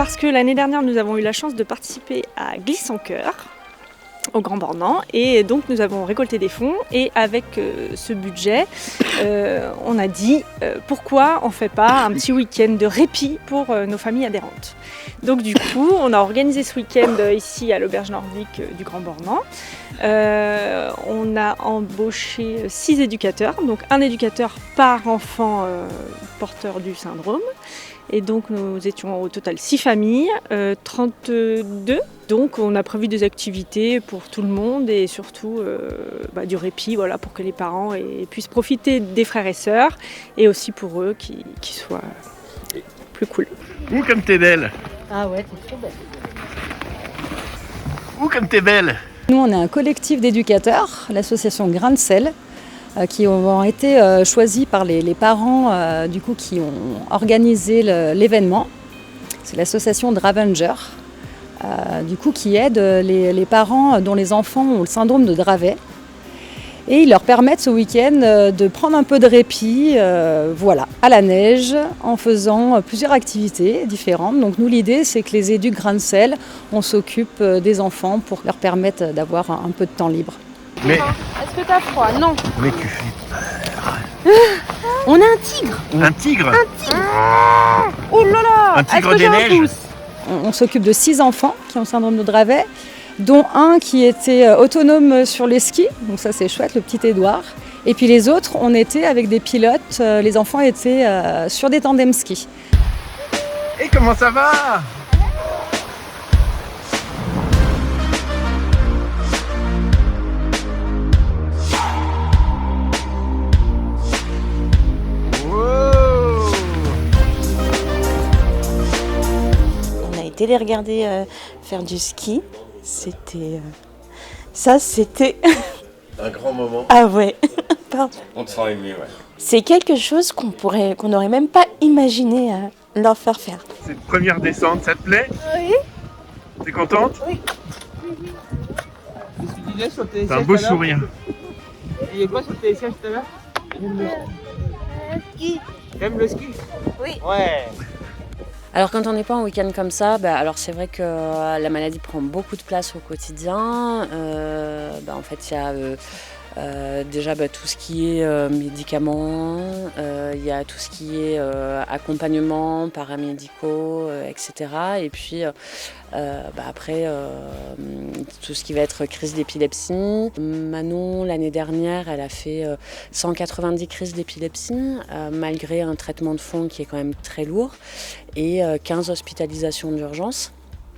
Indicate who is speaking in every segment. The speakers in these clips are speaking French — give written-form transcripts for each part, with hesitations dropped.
Speaker 1: Parce que l'année dernière, nous avons eu la chance de participer à Glisse en Chœur, au Grand Bornand, et donc nous avons récolté des fonds, et avec ce budget, on a dit pourquoi on ne fait pas un petit week-end de répit pour nos familles adhérentes. Donc du coup, on a organisé ce week-end ici à l'auberge nordique du Grand Bornand. On a embauché 6 éducateurs, donc un éducateur par enfant porteur du syndrome. Et donc nous étions au total 6 familles, 32. Donc on a prévu des activités pour tout le monde et surtout du répit, voilà, pour que les parents puissent profiter des frères et sœurs et aussi pour eux qui soient plus cool.
Speaker 2: Ouh comme t'es belle!
Speaker 3: Ah ouais, t'es trop belle.
Speaker 2: Ouh comme t'es belle!
Speaker 3: Nous, on est un collectif d'éducateurs, l'association Grain de Sel, qui ont été choisis par les parents qui ont organisé l'événement. C'est l'association Dravenger, qui aide les parents dont les enfants ont le syndrome de Dravet. Et ils leur permettent ce week-end de prendre un peu de répit à la neige, en faisant plusieurs activités différentes. Donc nous, l'idée, c'est que les éducs Grain de Sel, on s'occupe des enfants pour leur permettre d'avoir un peu de temps libre.
Speaker 2: Mais
Speaker 1: est-ce que t'as froid? Non.
Speaker 2: Mais tu fais peur.
Speaker 1: On a un tigre.
Speaker 2: Un tigre?
Speaker 1: Un tigre. Oh là là.
Speaker 2: Un tigre des neiges.
Speaker 3: On s'occupe de 6 enfants qui ont le syndrome de Dravet, dont un qui était autonome sur les skis, donc ça c'est chouette, le petit Édouard. Et puis les autres, on était avec des pilotes, les enfants étaient sur des tandems ski.
Speaker 2: Et comment ça va?
Speaker 4: Les regarder faire du ski, c'était c'était
Speaker 5: un grand moment.
Speaker 4: Ah ouais. Pardon.
Speaker 5: On te sent ému, ouais.
Speaker 4: C'est quelque chose qu'on n'aurait même pas imaginé leur faire faire.
Speaker 2: Cette première descente, ça te plaît?
Speaker 4: Oui.
Speaker 2: T'es contente?
Speaker 4: Oui.
Speaker 2: T'as un beau sourire.
Speaker 6: Il y a quoi sur le télésiège tout à l'heure?
Speaker 4: Ski.
Speaker 6: T'aimes le ski?
Speaker 4: Oui.
Speaker 6: Ouais.
Speaker 3: Alors quand on n'est pas en week-end comme ça, alors c'est vrai que la maladie prend beaucoup de place au quotidien. En fait, il y a déjà tout ce qui est médicaments, il y a tout ce qui est accompagnement, paramédicaux, etc. Et puis après, tout ce qui va être crise d'épilepsie. Manon, l'année dernière, elle a fait 190 crises d'épilepsie, malgré un traitement de fond qui est quand même très lourd, et 15 hospitalisations d'urgence.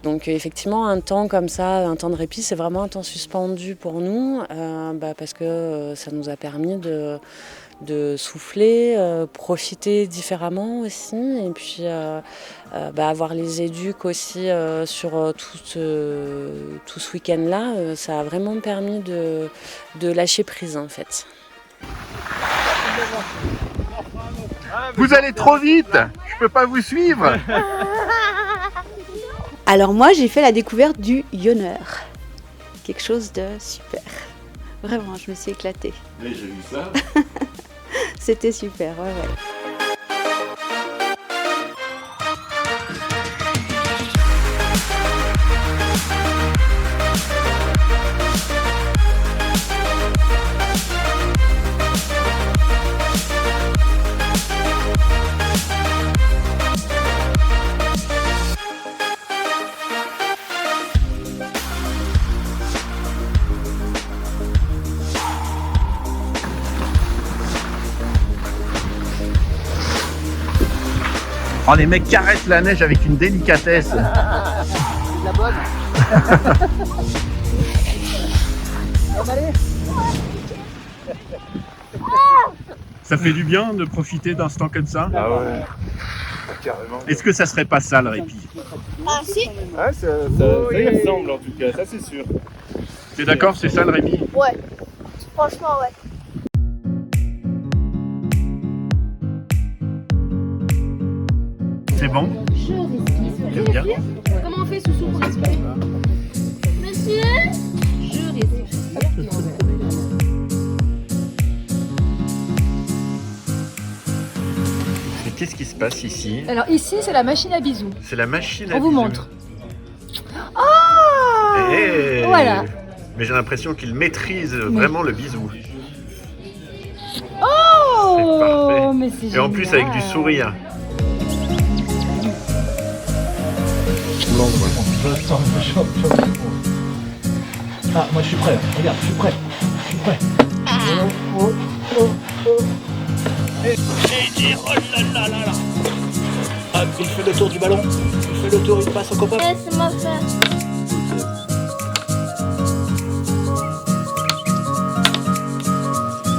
Speaker 3: Donc effectivement, un temps comme ça, un temps de répit, c'est vraiment un temps suspendu pour nous, parce que ça nous a permis de souffler, profiter différemment aussi, et puis avoir les éducs aussi sur tout ce week-end-là, ça a vraiment permis de lâcher prise en fait.
Speaker 2: Vous allez trop vite, je peux pas vous suivre.
Speaker 7: Alors moi, j'ai fait la découverte du Yonner. Quelque chose de super. Vraiment, je me suis éclatée.
Speaker 5: Mais j'ai vu ça.
Speaker 7: C'était super, ouais.
Speaker 2: Oh, les mecs caressent la neige avec une délicatesse.
Speaker 6: C'est de la bonne.
Speaker 2: Ça fait du bien de profiter d'un temps comme ça.
Speaker 5: Ah ouais. Carrément.
Speaker 2: Est-ce que ça serait pas ça le répit?
Speaker 4: Ah si.
Speaker 5: Ah, ça y ressemble en tout cas, ça c'est sûr.
Speaker 2: T'es d'accord, c'est ça le répit?
Speaker 4: Ouais. Franchement, ouais.
Speaker 2: C'est bon? J'aime bien.
Speaker 8: Comment on fait sous pour respirer? Monsieur? Je respire.
Speaker 2: qu'est-ce qui se passe ici?
Speaker 8: Alors ici, c'est la machine à bisous.
Speaker 2: C'est la machine à
Speaker 8: On vous
Speaker 2: bisous.
Speaker 8: montre. Oh
Speaker 2: Eh,
Speaker 8: Voilà.
Speaker 2: Mais j'ai l'impression qu'il maîtrise vraiment le bisou.
Speaker 8: Oh,
Speaker 2: C'est parfait.
Speaker 8: mais c'est
Speaker 2: Et
Speaker 8: génial.
Speaker 2: en plus avec du sourire.
Speaker 9: Ah, moi je suis prêt, regarde, je suis prêt. Je suis prêt. Oh là là là là. Hop, il fait le tour du ballon. Il fait le tour, il passe au copain.
Speaker 8: Laisse-moi faire.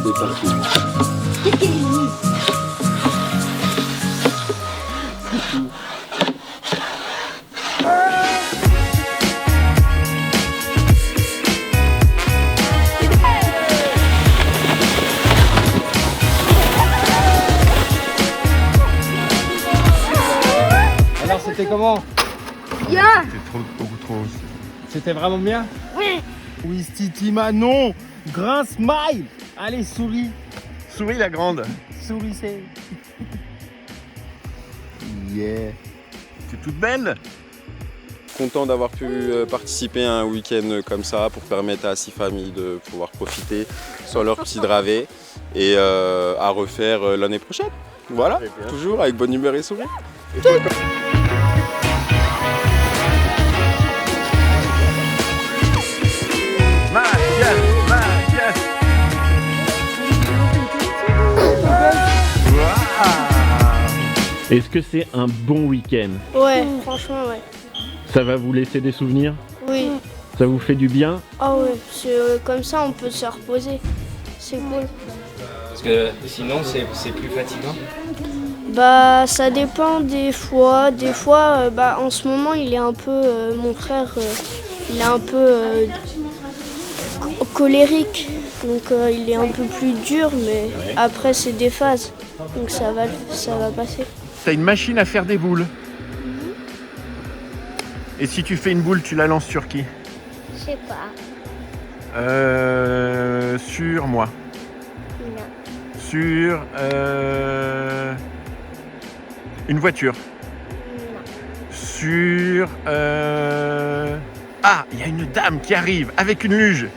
Speaker 5: C'est parti.
Speaker 6: Alors c'était comment?
Speaker 2: C'est beaucoup trop.
Speaker 6: C'était vraiment bien?
Speaker 8: Oui.
Speaker 6: Oui, Titi Manon. Grand smile. Allez, souris.
Speaker 2: Souris la grande.
Speaker 6: Sourissez.
Speaker 2: Yeah. C'est toute belle.
Speaker 5: Content d'avoir pu participer à un week-end comme ça pour permettre à 6 familles de pouvoir profiter sur leur petit dravet et à refaire l'année prochaine. Voilà, toujours avec bonne humeur et sourire.
Speaker 2: Mathias.
Speaker 10: Est-ce que c'est un bon week-end?
Speaker 8: Ouais, franchement, ouais.
Speaker 10: Ça va vous laisser des souvenirs?
Speaker 8: Oui.
Speaker 10: Ça vous fait du bien?
Speaker 8: Ah ouais, comme ça, on peut se reposer. C'est cool.
Speaker 6: Parce que sinon c'est plus fatigant.
Speaker 8: Bah, ça dépend des fois. Des fois, bah, en ce moment, il est un peu, mon frère, il est un peu colérique. Donc, il est un peu plus dur, mais après, c'est des phases. Donc, ça va passer.
Speaker 2: T'as une machine à faire des boules. Et si tu fais une boule, tu la lances sur qui?
Speaker 8: Je sais pas.
Speaker 2: Sur moi.
Speaker 8: Non.
Speaker 2: Sur une voiture. Sur ah, il y a une dame qui arrive avec une luge.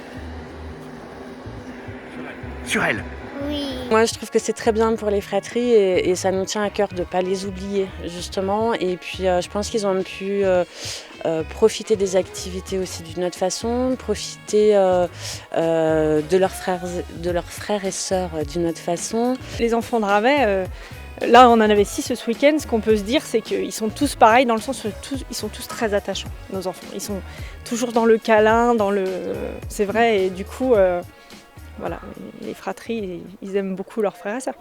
Speaker 2: Sur elle.
Speaker 8: Oui.
Speaker 3: Moi, je trouve que c'est très bien pour les fratries et ça nous tient à cœur de ne pas les oublier, justement. Et puis, je pense qu'ils ont pu profiter des activités aussi d'une autre façon, profiter de leurs frères et sœurs d'une autre façon.
Speaker 1: Les enfants de Ravet, là on en avait 6 ce week-end, ce qu'on peut se dire c'est qu'ils sont tous pareils dans le sens où ils sont tous très attachants, nos enfants. Ils sont toujours dans le câlin, c'est vrai, et du coup, voilà, les fratries, ils aiment beaucoup leurs frères et sœurs.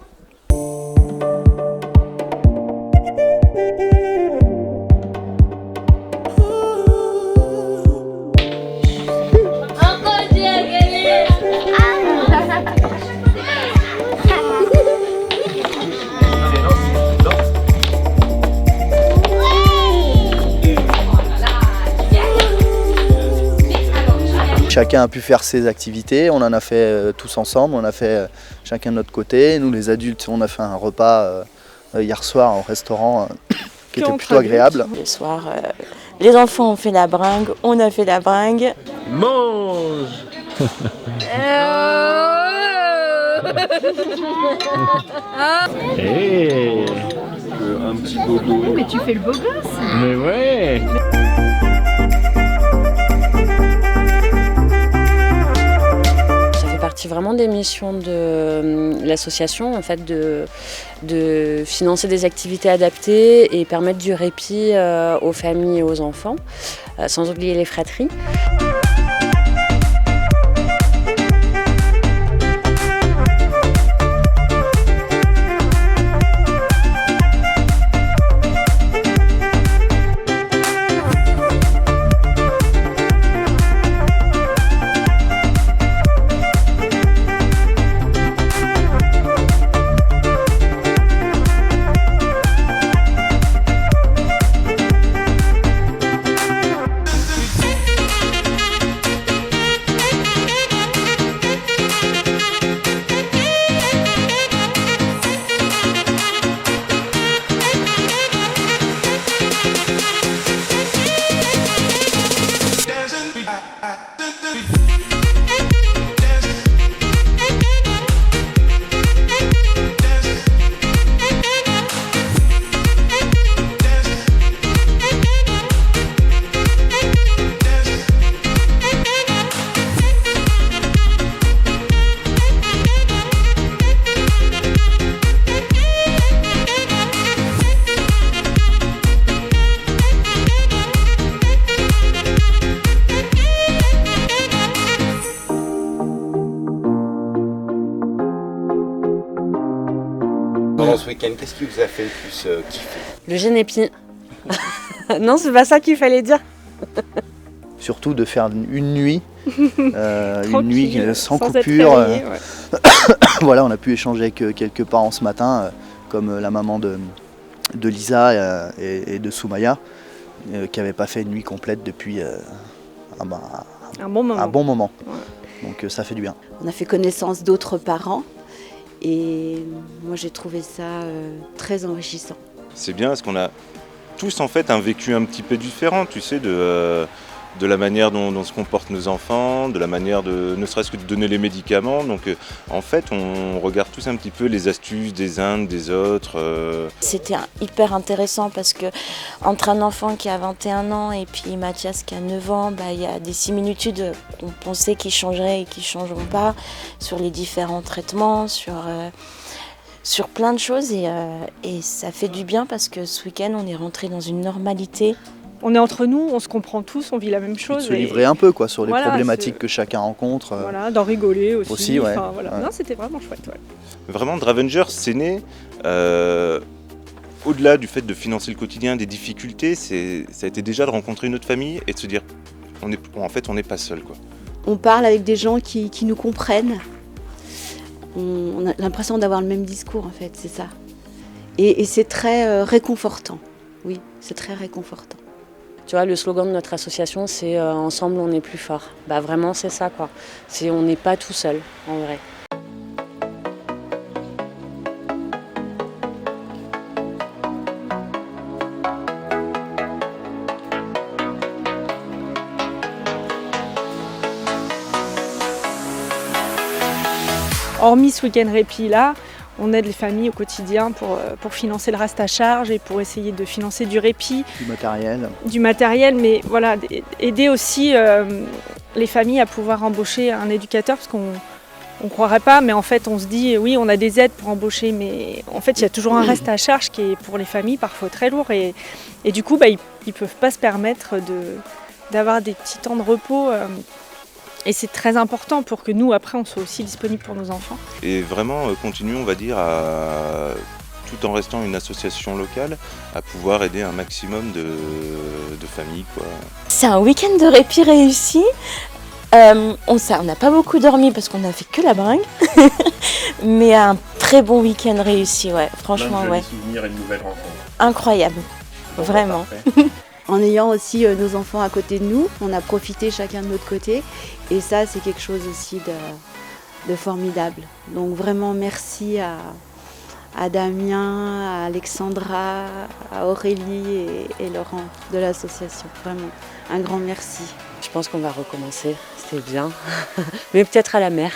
Speaker 11: Chacun a pu faire ses activités, on en a fait tous ensemble, on a fait chacun de notre côté. Nous les adultes, on a fait un repas hier soir au restaurant qui était plutôt agréable.
Speaker 4: Le soir, les enfants ont fait la bringue, on a fait la bringue.
Speaker 10: Mange! Hey.
Speaker 5: Un petit bobo.
Speaker 8: Mais tu fais le beau gosse.
Speaker 10: Mais ouais!
Speaker 3: Ça fait partie vraiment des missions de l'association, en fait, de financer des activités adaptées et permettre du répit aux familles et aux enfants, sans oublier les fratries.
Speaker 12: Pendant ce week-end, qu'est-ce qui vous a fait le plus kiffer?
Speaker 3: Le génépi. Non, c'est pas ça qu'il fallait dire.
Speaker 11: Surtout de faire une nuit, une nuit sans
Speaker 1: être
Speaker 11: coupure.
Speaker 1: réveillé, ouais.
Speaker 11: Voilà, on a pu échanger avec quelques parents ce matin, comme la maman de Lisa et de Soumaya, qui n'avaient pas fait une nuit complète depuis
Speaker 1: un bon moment.
Speaker 11: un bon moment.
Speaker 1: Ouais.
Speaker 11: Donc ça fait du bien.
Speaker 7: On a fait connaissance d'autres parents et moi j'ai trouvé ça très enrichissant.
Speaker 13: C'est bien parce qu'on a tous en fait un vécu un petit peu différent, tu sais, de la manière dont se comportent nos enfants, de la manière de ne serait-ce que de donner les médicaments. Donc en fait on regarde tous un petit peu les astuces des uns, des autres.
Speaker 4: C'était hyper intéressant parce que entre un enfant qui a 21 ans et puis Mathias qui a 9 ans, il y a des similitudes qu'on pensait qu'ils changeraient et qui ne changeront pas sur les différents traitements, sur plein de choses et ça fait du bien parce que ce week-end on est rentré dans une normalité.
Speaker 1: On est entre nous, on se comprend tous, on vit la même chose.
Speaker 11: Se livrer un peu quoi, sur les
Speaker 1: voilà,
Speaker 11: problématiques que chacun rencontre.
Speaker 1: Voilà, d'en rigoler aussi.
Speaker 11: Ouais.
Speaker 1: Enfin, voilà.
Speaker 11: Ouais.
Speaker 1: Non, c'était vraiment chouette. Ouais.
Speaker 13: Vraiment, Dravengers, c'est né au-delà du fait de financer le quotidien, des difficultés, ça a été déjà de rencontrer une autre famille et de se dire, on n'est pas seul, quoi.
Speaker 7: On parle avec des gens qui nous comprennent. On a l'impression d'avoir le même discours en fait, c'est ça. Et c'est très réconfortant. Oui, c'est très réconfortant.
Speaker 3: Tu vois, le slogan de notre association, c'est ensemble on est plus fort. Vraiment, c'est ça, quoi. On n'est pas tout seul, en vrai.
Speaker 1: Hormis ce week-end répit là, on aide les familles au quotidien pour financer le reste à charge et pour essayer de financer du répit. Du matériel, mais voilà, aider aussi les familles à pouvoir embaucher un éducateur parce qu'on ne croirait pas, mais en fait on se dit oui, on a des aides pour embaucher, mais en fait il y a toujours un reste à charge qui est pour les familles parfois très lourd et du coup ils ne peuvent pas se permettre d'avoir des petits temps de repos. Et c'est très important pour que nous, après, on soit aussi disponibles pour nos enfants.
Speaker 13: Et vraiment, continuons, on va dire, tout en restant une association locale, à pouvoir aider un maximum de familles, quoi.
Speaker 4: C'est un week-end de répit réussi. On n'a pas beaucoup dormi parce qu'on n'a fait que la bringue. Mais un très bon week-end réussi, ouais. Franchement,
Speaker 2: Plein de
Speaker 4: ouais.
Speaker 2: jolis souvenirs et une nouvelle rencontre.
Speaker 4: Incroyable, vraiment.
Speaker 7: En ayant aussi nos enfants à côté de nous, on a profité chacun de notre côté. Et ça, c'est quelque chose aussi de formidable. Donc vraiment merci à Damien, à Alexandra, à Aurélie et Laurent de l'association. Vraiment, un grand merci.
Speaker 3: Je pense qu'on va recommencer, c'était bien. Mais peut-être à la mer.